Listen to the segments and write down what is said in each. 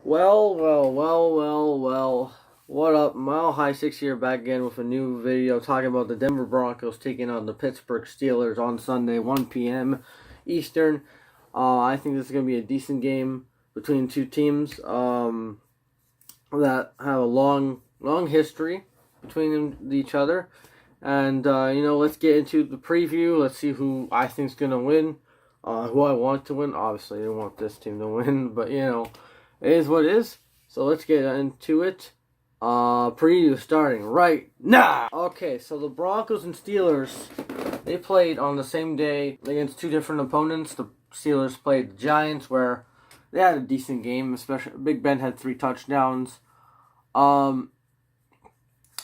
Well. What up? Mile High 6 here back again with a new video talking about the Denver Broncos taking on the Pittsburgh Steelers on Sunday, 1 p.m. Eastern. I think this is going to be a decent game between two teams that have a long history between each other. And, let's get into the preview. Let's see who I think is going to win, who I want to win. Obviously, I don't want this team to win, but, it is what it is. So let's get into it. Preview starting right now. Okay, so the Broncos and Steelers, they played on the same day against two different opponents. The Steelers played the Giants, where they had a decent game, especially Big Ben had 3 touchdowns. And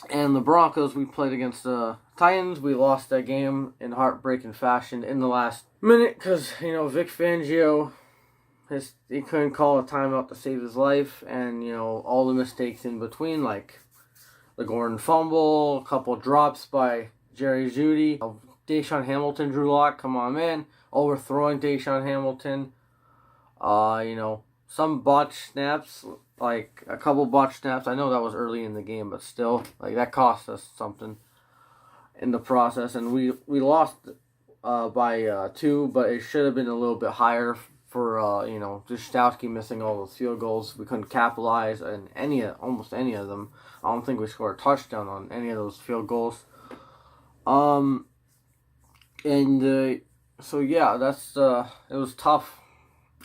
the Broncos, we played against the Titans. We lost that game in heartbreaking fashion in the last minute because, Vic Fangio, he couldn't call a timeout to save his life, and, all the mistakes in between, like the Gordon fumble, a couple drops by Jerry Jeudy, Deshaun Hamilton, Drew Lock, come on, man, overthrowing Deshaun Hamilton, some botched snaps, like a couple botched snaps. I know that was early in the game, but still, that cost us something in the process, and we lost by 2, but it should have been a little bit higher for, Justowski missing all those field goals. We couldn't capitalize on almost any of them. I don't think we scored a touchdown on any of those field goals. So yeah, it was tough.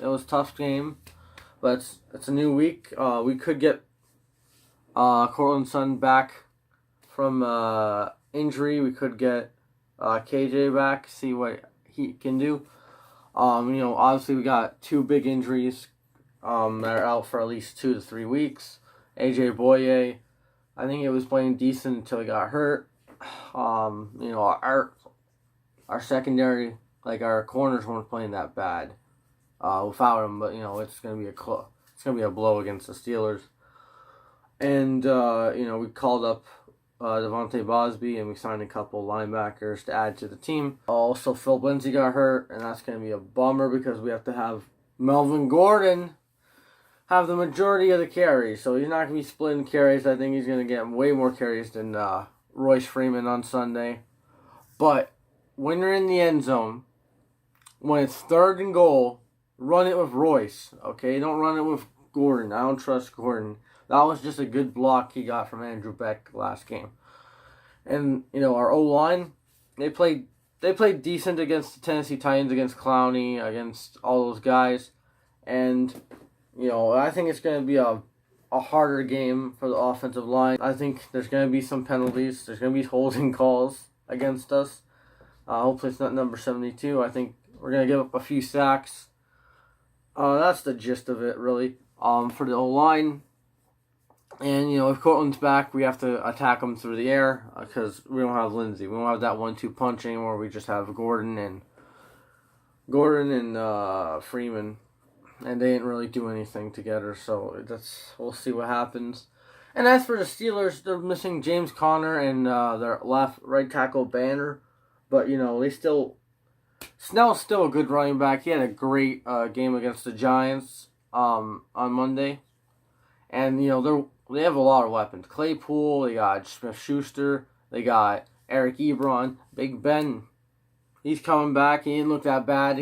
It was a tough game, but it's a new week. We could get Cortland Sutton back from injury. We could get KJ back, see what he can do. Obviously we got 2 big injuries that are out for at least 2 to 3 weeks. AJ Boye, I think he was playing decent until he got hurt. Our secondary, our corners weren't playing that bad without him, but it's gonna be a blow against the Steelers. And we called up Devontae Bosby, and we signed a couple linebackers to add to the team. Also, Phil Lindsay got hurt, and that's going to be a bummer because we have to have Melvin Gordon have the majority of the carries. So he's not going to be splitting carries. I think he's going to get way more carries than Royce Freeman on Sunday. But when you're in the end zone, when it's 3rd and goal, run it with Royce, okay? Don't run it with Gordon. I don't trust Gordon. That was just a good block he got from Andrew Beck last game. And, our O-line, they played decent against the Tennessee Titans, against Clowney, against all those guys. And, I think it's going to be a harder game for the offensive line. I think there's going to be some penalties. There's going to be holding calls against us. Hopefully it's not number 72. I think we're going to give up a few sacks. That's the gist of it, really, for the O-line. And, if Cortland's back, we have to attack him through the air because we don't have Lindsay. We don't have that 1-2 punch anymore. We just have Gordon and Freeman. And they didn't really do anything together, so we'll see what happens. And as for the Steelers, they're missing James Conner and their right tackle Banner. But, Snell's still a good running back. He had a great game against the Giants on Monday. And, they have a lot of weapons. Claypool, they got Smith-Schuster, they got Eric Ebron, Big Ben. He's coming back. He didn't look that bad.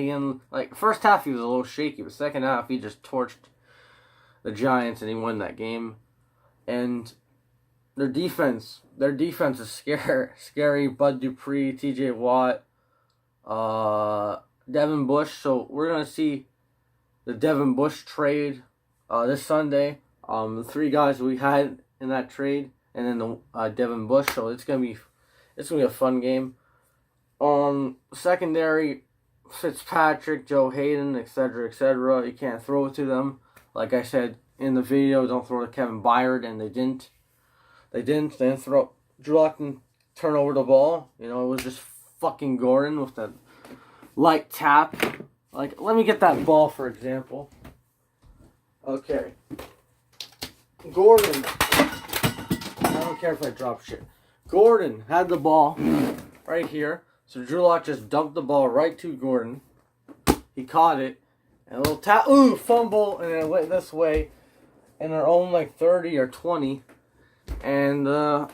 First half he was a little shaky, but second half he just torched the Giants and he won that game. And their defense is scary. Bud Dupree, TJ Watt, Devin Bush. So we're going to see the Devin Bush trade this Sunday. The 3 guys we had in that trade, and then the Devin Bush. So it's gonna be a fun game. Secondary, Fitzpatrick, Joe Hayden, etc. You can't throw it to them. Like I said in the video, don't throw to Kevin Byard, and they didn't. They didn't throw. Drew Lock didn't turn over the ball. It was just fucking Gordon with that light tap. Let me get that ball for example. Okay. Gordon, I don't care if I drop shit. Gordon had the ball right here. So Drew Lock just dumped the ball right to Gordon. He caught it. And a little tap. Ooh, fumble. And it went this way. in their own like 30 or 20, and the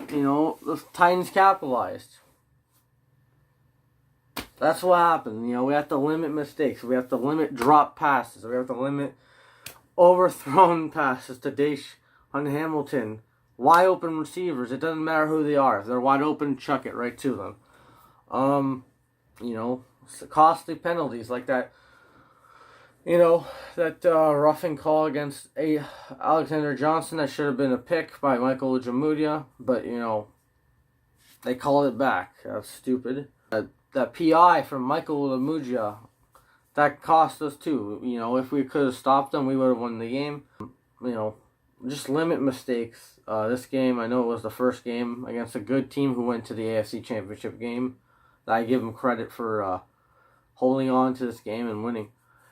Titans capitalized. That's what happened. We have to limit mistakes. We have to limit drop passes. We have to limit overthrown passes to on Hamilton. Wide open receivers. It doesn't matter who they are. If they're wide open, chuck it right to them. Costly penalties like that. That roughing call against Alexander Johnson that should have been a pick by Michael Ujamudia, but they called it back. That's stupid. That PI from Michael Ujamudia, that cost us too. If we could have stopped them, we would have won the game. Just limit mistakes. This game, I know it was the first game against a good team who went to the AFC Championship game. I give them credit for holding on to this game and winning.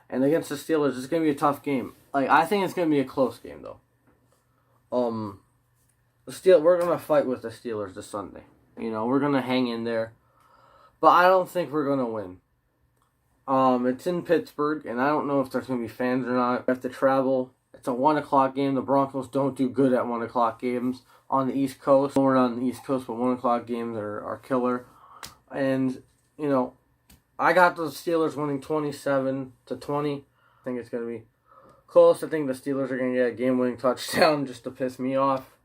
And against the Steelers, it's going to be a tough game. I think it's going to be a close game, though. We're going to fight with the Steelers this Sunday. We're going to hang in there. But I don't think we're going to win. It's in Pittsburgh, and I don't know if there's going to be fans or not. We have to travel. It's a 1 o'clock game. The Broncos don't do good at 1 o'clock games on the East Coast. We're not on the East Coast, but 1 o'clock games are killer. And, I got the Steelers winning 27-20. I think it's going to be close. I think the Steelers are going to get a game-winning touchdown just to piss me off.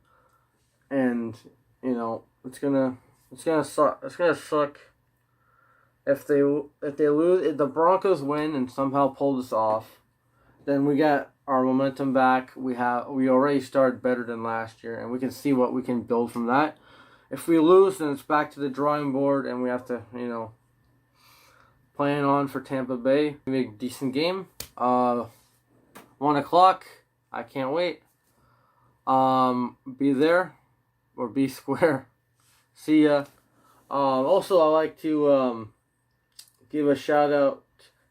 And, it's going to suck. It's going to suck if they lose. If the Broncos win and somehow pull this off, then we get our momentum back. We already started better than last year, and we can see what we can build from that. If we lose, then it's back to the drawing board, and we have to, plan on for Tampa Bay. Be a decent game. 1 o'clock. I can't wait. Be there or be square. See ya. Also, I like to give a shout out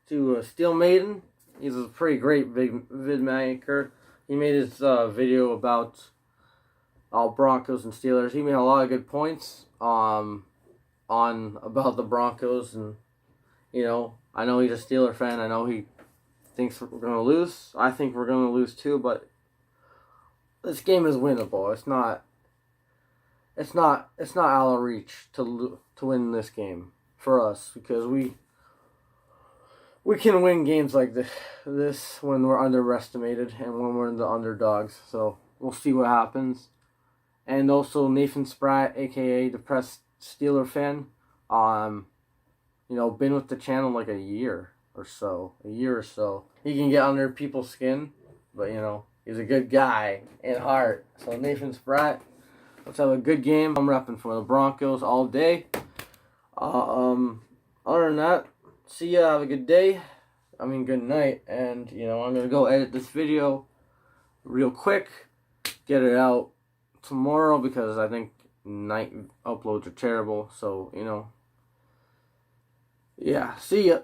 to Steel Maiden. He's a pretty great vid maker. He made his video about Broncos and Steelers. He made a lot of good points on about the Broncos, and I know he's a Steeler fan. I know he thinks we're going to lose. I think we're going to lose too, but this game is winnable. It's not out of reach to win this game for us, because we can win games like this when we're underestimated and when we're the underdogs. So we'll see what happens. And also Nathan Spratt, aka Depressed Steeler Fan, been with the channel like a year or so. He can get under people's skin, but he's a good guy in heart. So Nathan Spratt, let's have a good game. I'm repping for the Broncos all day. Other than that, see ya. Have a good day. Good night. And I'm gonna go edit this video real quick, get it out tomorrow, because I think night uploads are terrible. So yeah. See ya.